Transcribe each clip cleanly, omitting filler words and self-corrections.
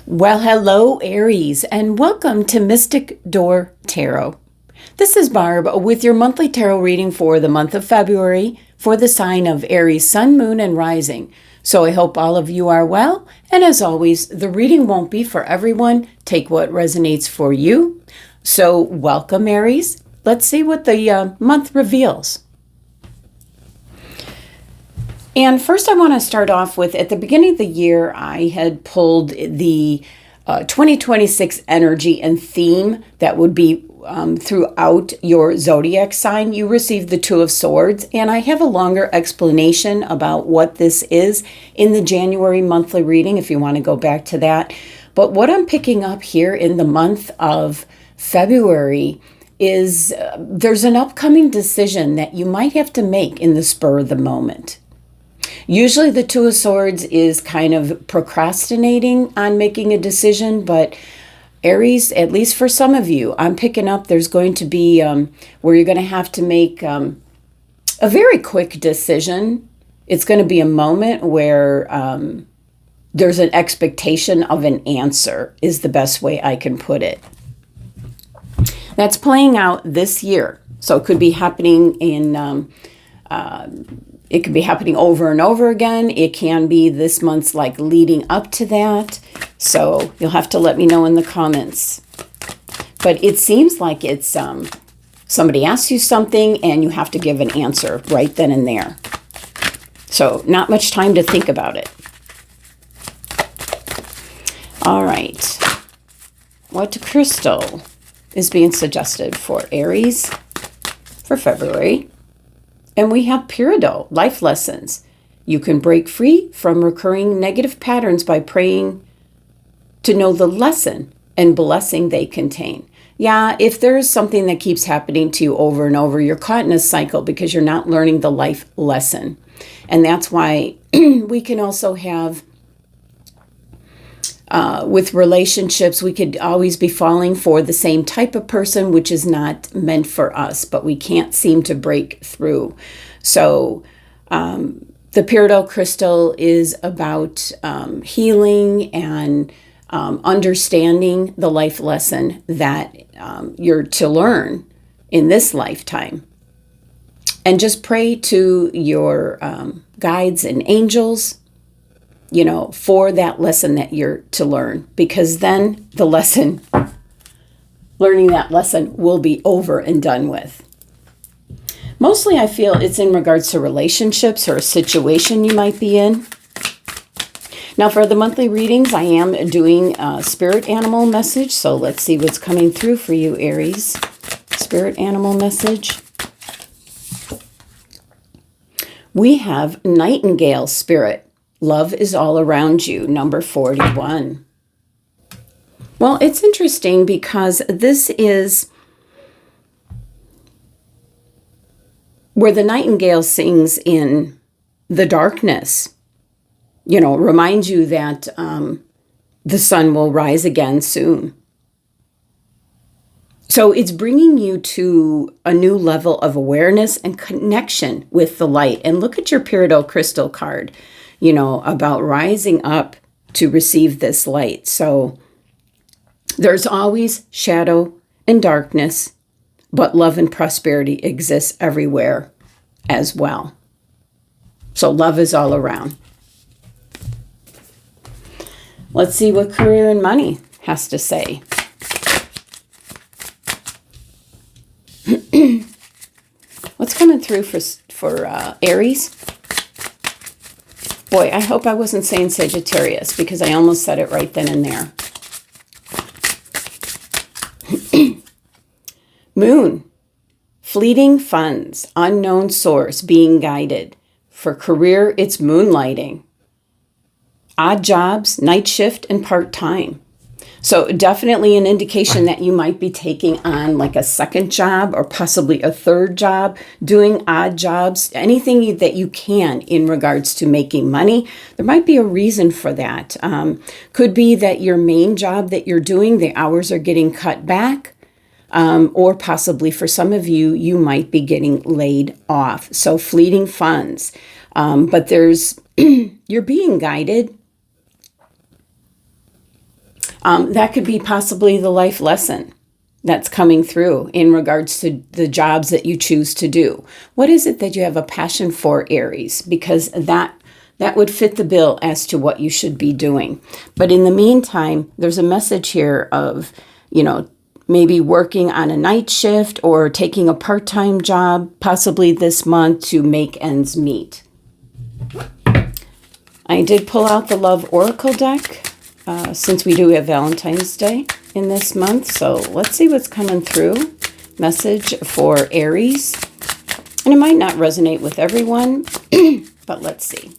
Well, hello, Aries, and welcome to Mystic Door Tarot. This is Barb with your monthly tarot reading for the month of February for the sign of Aries, Sun, Moon, and Rising. So I hope all of you are well, and as always, the reading won't be for everyone. Take what resonates for you. So welcome, Aries. Let's see what the month reveals. And first I want to start off with, at the beginning of the year, I had pulled the 2026 energy and theme that would be throughout your zodiac sign. You received the Two of Swords, and I have a longer explanation about what this is in the January monthly reading, if you want to go back to that. But what I'm picking up here in the month of February is there's an upcoming decision that you might have to make in the spur of the moment. Usually the Two of Swords is kind of procrastinating on making a decision, but Aries, at least for some of you, I'm picking up there's going to be where you're going to have to make a very quick decision. It's going to be a moment where there's an expectation of an answer, is the best way I can put it. That's playing out this year. So it could be happening in... it could be happening over and over again. It can be this month's like leading up to that. So you'll have to let me know in the comments. But it seems like it's somebody asks you something and you have to give an answer right then and there. So not much time to think about it. All right. What crystal is being suggested for Aries for February? And we have Peridot, life lessons. You can break free from recurring negative patterns by praying to know the lesson and blessing they contain. Yeah, if there's something that keeps happening to you over and over, you're caught in a cycle because you're not learning the life lesson. And that's why we can also have, with relationships, we could always be falling for the same type of person, which is not meant for us, but we can't seem to break through. So the Peridot crystal is about healing and understanding the life lesson that you're to learn in this lifetime. And just pray to your guides and angels, you know, for that lesson that you're to learn, because then the lesson, learning that lesson will be over and done with. Mostly I feel it's in regards to relationships or a situation you might be in. Now for the monthly readings, I am doing a spirit animal message. So let's see what's coming through for you, Aries. Spirit animal message. We have Nightingale Spirit. Love is all around you, number 41. Well, it's interesting because this is where the nightingale sings in the darkness. You know, reminds you that the sun will rise again soon. So it's bringing you to a new level of awareness and connection with the light. And look at your Peridot crystal card, you know, about rising up to receive this light. So there's always shadow and darkness, but love and prosperity exists everywhere as well. So love is all around. Let's see what career and money has to say. What's coming through for Aries? Boy, I hope I wasn't saying Sagittarius because I almost said it right then and there. Moon, fleeting funds, unknown source, being guided. For career, it's moonlighting. Odd jobs, night shift, and part-time. So definitely an indication that you might be taking on like a second job or possibly a third job, doing odd jobs, anything that you can in regards to making money. There might be a reason for that. Could be that your main job that you're doing, the hours are getting cut back. Or possibly for some of you, you might be getting laid off. So fleeting funds. But there's, you're being guided. That could be possibly the life lesson that's coming through in regards to the jobs that you choose to do. What is it that you have a passion for, Aries? Because that would fit the bill as to what you should be doing. But in the meantime, there's a message here of, maybe working on a night shift or taking a part-time job, possibly this month, to make ends meet. I did pull out the Love Oracle deck since we do have Valentine's Day in this month. So let's see what's coming through. Message for Aries. And it might not resonate with everyone, but let's see.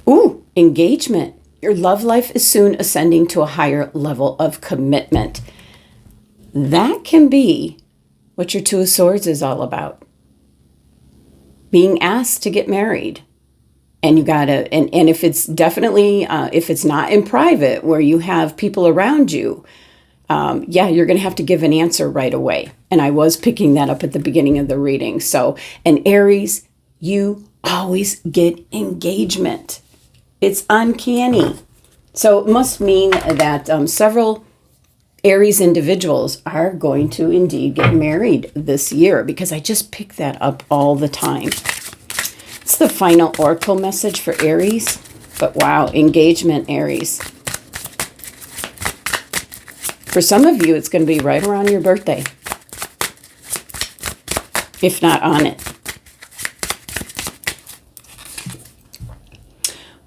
Ooh, engagement. Your love life is soon ascending to a higher level of commitment. That can be what your Two of Swords is all about. Being asked to get married. And you gotta, and if it's definitely, if it's not in private where you have people around you, you're going to have to give an answer right away. And I was picking that up at the beginning of the reading. So, and Aries, you always get engagement. It's uncanny. So it must mean that several Aries individuals are going to indeed get married this year, because I just pick that up all the time. It's the final oracle message for Aries. But wow, engagement, Aries. For some of you, it's going to be right around your birthday, if not on it.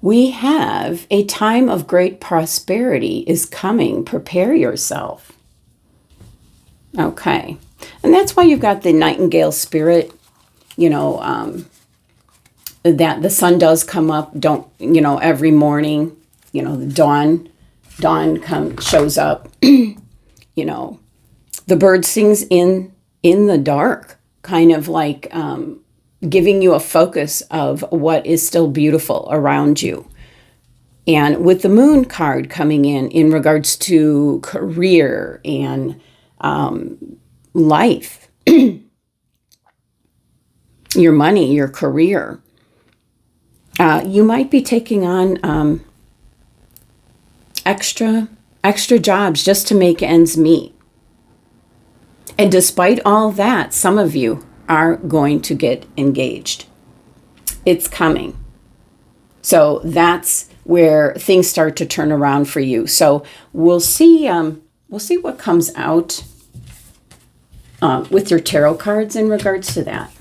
We have a time of great prosperity is coming. Prepare yourself. Okay. And that's why you've got the nightingale spirit, that the sun does come up, every morning, the dawn shows up, the bird sings in the dark, kind of like, giving you a focus of what is still beautiful around you. And with the moon card coming in regards to career and life, your money, your career, you might be taking on extra jobs just to make ends meet. And despite all that, some of you are going to get engaged. It's coming. So that's where things start to turn around for you. So we'll see what comes out with your tarot cards in regards to that.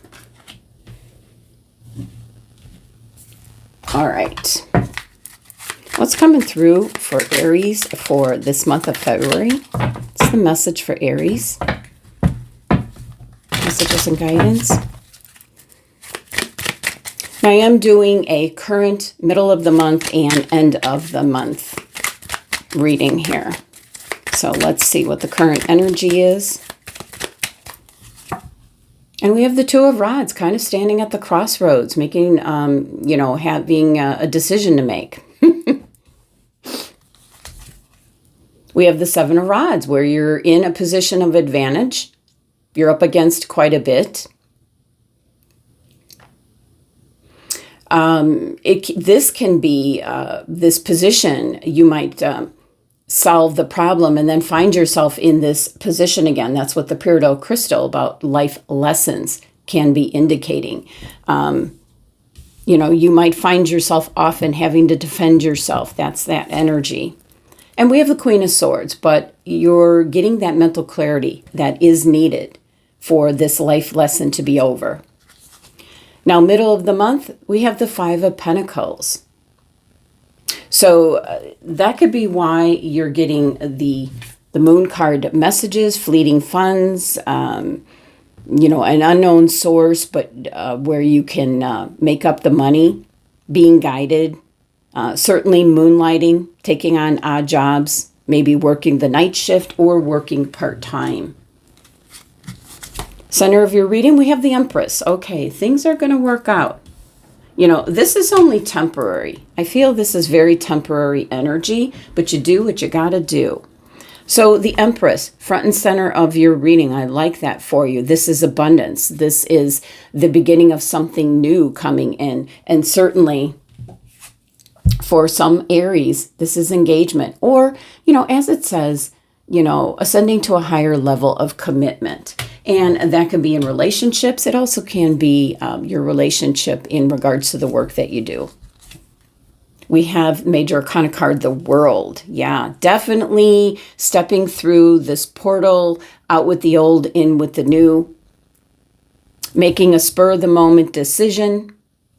All right. What's coming through for Aries for this month of February? It's the message for Aries. Messages and guidance. Now I am doing a current middle of the month and end of the month reading here. So let's see what the current energy is. And we have the Two of Rods kind of standing at the crossroads, making, having a decision to make. We have the Seven of Rods, where you're in a position of advantage. You're up against quite a bit. This can be this position. You might solve the problem and then find yourself in this position again. That's what the Peridot crystal about life lessons can be indicating. You might find yourself often having to defend yourself. That's that energy. And we have the Queen of Swords, but you're getting that mental clarity that is needed for this life lesson to be over. Now, middle of the month, we have the Five of Pentacles. So that could be why you're getting the moon card messages, fleeting funds, an unknown source, but where you can make up the money, being guided, certainly moonlighting, taking on odd jobs, maybe working the night shift or working part-time. Center of your reading, we have the Empress. Okay, things are going to work out. This is only temporary. I feel this is very temporary energy, but you do what you got to do. So the Empress, front and center of your reading, I like that for you. This is abundance. This is the beginning of something new coming in. And certainly For some Aries, this is engagement, or, as it says, ascending to a higher level of commitment. And that can be in relationships. It also can be your relationship in regards to the work that you do. We have Major Arcana card, the World. Yeah, definitely stepping through this portal, out with the old, in with the new, making a spur-of-the-moment decision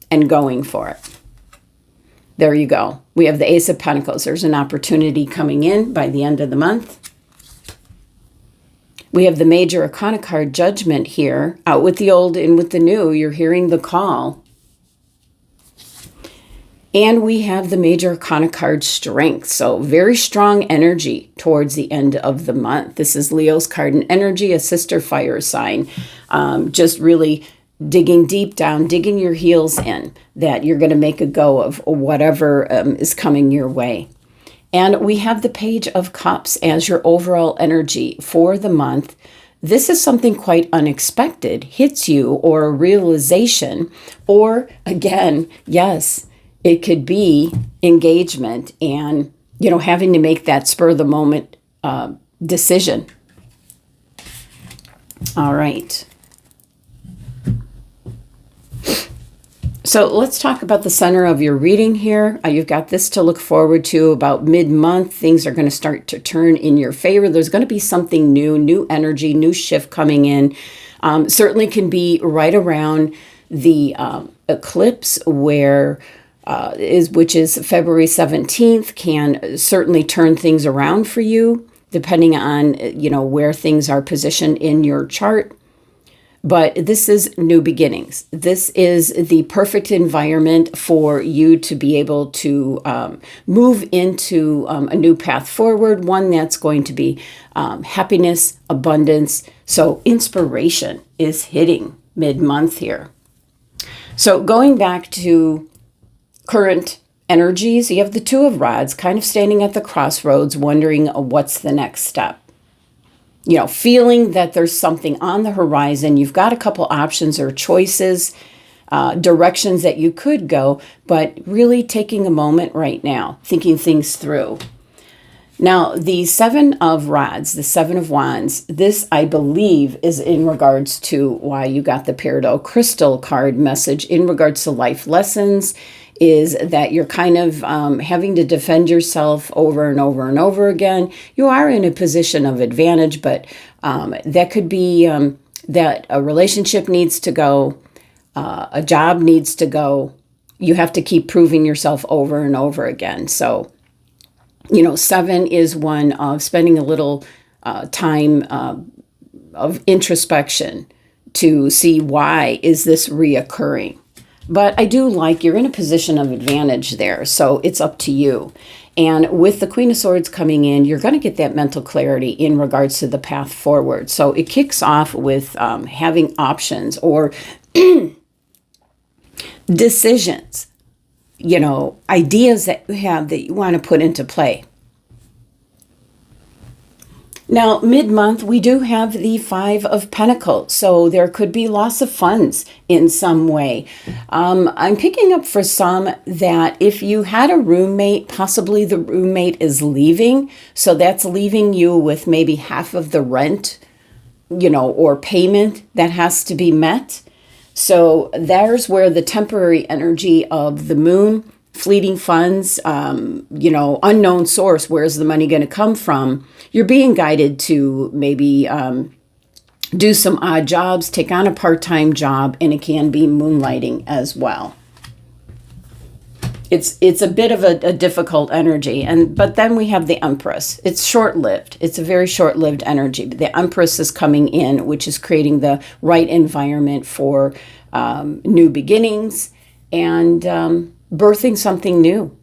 and going for it. There you go. We have the Ace of Pentacles. There's an opportunity coming in by the end of the month. We have the Major Arcana card, Judgment here. Out with the old, in with the new. You're hearing the call. And we have the Major Arcana card, Strength. So very strong energy towards the end of the month. This is Leo's card in energy, a sister fire sign. Just really digging deep down, digging your heels in, that you're going to make a go of whatever is coming your way. And we have the Page of Cups as your overall energy for the month. This is something quite unexpected, hits you, or a realization, or again, yes, it could be engagement and, having to make that spur of the moment decision. All right. So let's talk about the center of your reading here. You've got this to look forward to about mid-month. Things are going to start to turn in your favor. There's going to be something new energy, new shift coming in. Certainly can be right around the eclipse which is February 17th, can certainly turn things around for you, depending on, where things are positioned in your chart. But this is new beginnings. This is the perfect environment for you to be able to move into a new path forward, one that's going to be happiness, abundance. So inspiration is hitting mid-month here. So going back to current energies, you have the Two of Rods kind of standing at the crossroads, wondering what's the next step. Feeling that there's something on the horizon. You've got a couple options or choices, directions that you could go, but really taking a moment right now, thinking things through. Now, the Seven of Rods, the Seven of Wands, this, I believe, is in regards to why you got the Peridot Crystal card message in regards to life lessons, is that you're kind of having to defend yourself over and over and over again. You are in a position of advantage, but that could be that a relationship needs to go, a job needs to go. You have to keep proving yourself over and over again. So, 7 is one of spending a little time of introspection to see why is this reoccurring. But I do like you're in a position of advantage there, so it's up to you. And with the Queen of Swords coming in, you're going to get that mental clarity in regards to the path forward. So it kicks off with having options or decisions, ideas that you have that you want to put into play. Now, mid-month, we do have the Five of Pentacles, so there could be loss of funds in some way. I'm picking up for some that if you had a roommate, possibly the roommate is leaving, so that's leaving you with maybe half of the rent, or payment that has to be met. So there's where the temporary energy of the moon, fleeting funds, unknown source, where's the money going to come from? You're being guided to maybe do some odd jobs, take on a part-time job, and it can be moonlighting as well. It's a bit of a difficult energy, but then we have the Empress. It's short-lived. It's a very short-lived energy. But the Empress is coming in, which is creating the right environment for new beginnings and birthing something new.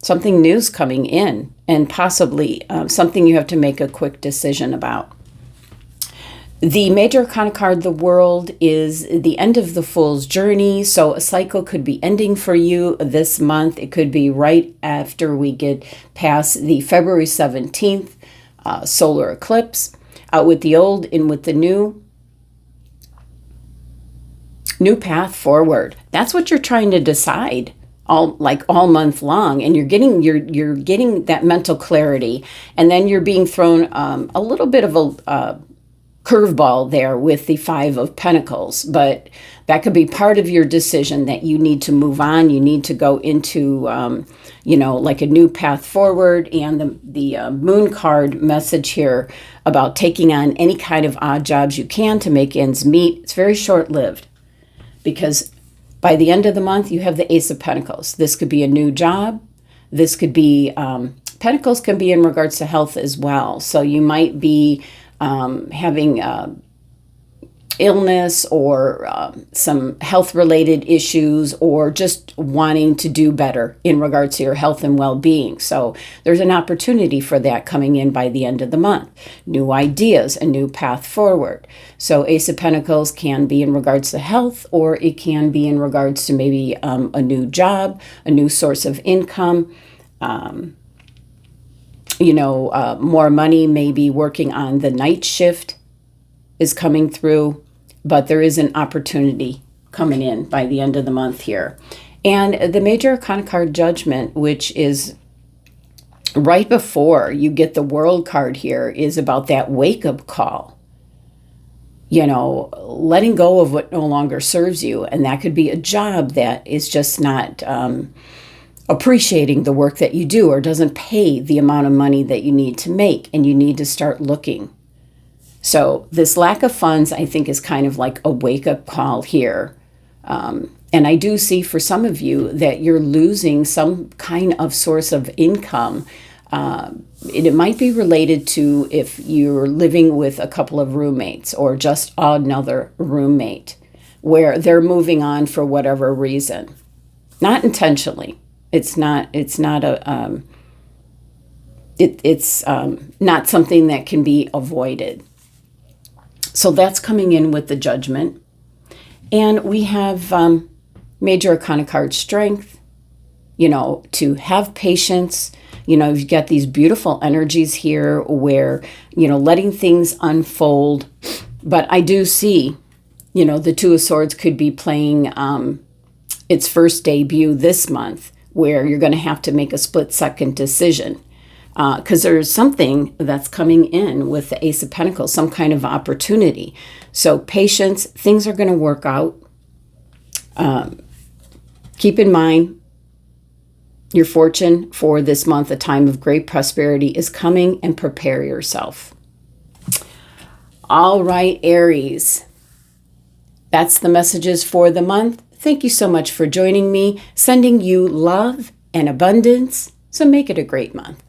Something new's coming in, and possibly something you have to make a quick decision about. The Major Arcana card, the World, is the end of the Fool's journey. So a cycle could be ending for you this month. It could be right after we get past the February 17th solar eclipse. Out with the old, in with the new. New path forward. That's what you're trying to decide. all month long, and you're getting that mental clarity, and then you're being thrown a little bit of a curveball there with the Five of Pentacles, but that could be part of your decision that you need to move on. You need to go into like a new path forward. And the Moon card message here about taking on any kind of odd jobs you can to make ends meet. It's very short-lived, because by the end of the month, you have the Ace of Pentacles. This could be a new job. This could be, Pentacles can be in regards to health as well. So you might be having illness or some health-related issues, or just wanting to do better in regards to your health and well-being. So there's an opportunity for that coming in by the end of the month. New ideas, a new path forward. So Ace of Pentacles can be in regards to health, or it can be in regards to maybe a new job, a new source of income. More money, maybe working on the night shift is coming through, but there is an opportunity coming in by the end of the month here. And the Major Arcana card, Judgment, which is right before you get the World card here, is about that wake-up call. Letting go of what no longer serves you. And that could be a job that is just not appreciating the work that you do, or doesn't pay the amount of money that you need to make, and you need to start looking. So this lack of funds, I think, is kind of like a wake-up call here. And I do see for some of you that you're losing some kind of source of income. It might be related to if you're living with a couple of roommates, or just another roommate, where they're moving on for whatever reason. Not intentionally. It's not something that can be avoided. So that's coming in with the Judgment. And we have Major Arcana card, Strength, to have patience. You've got these beautiful energies here where, letting things unfold. But I do see, the Two of Swords could be playing its first debut this month, where you're going to have to make a split-second decision. Because there's something that's coming in with the Ace of Pentacles, some kind of opportunity. So patience, things are going to work out. Keep in mind, your fortune for this month, a time of great prosperity, is coming, and prepare yourself. All right, Aries. That's the messages for the month. Thank you so much for joining me, sending you love and abundance. So make it a great month.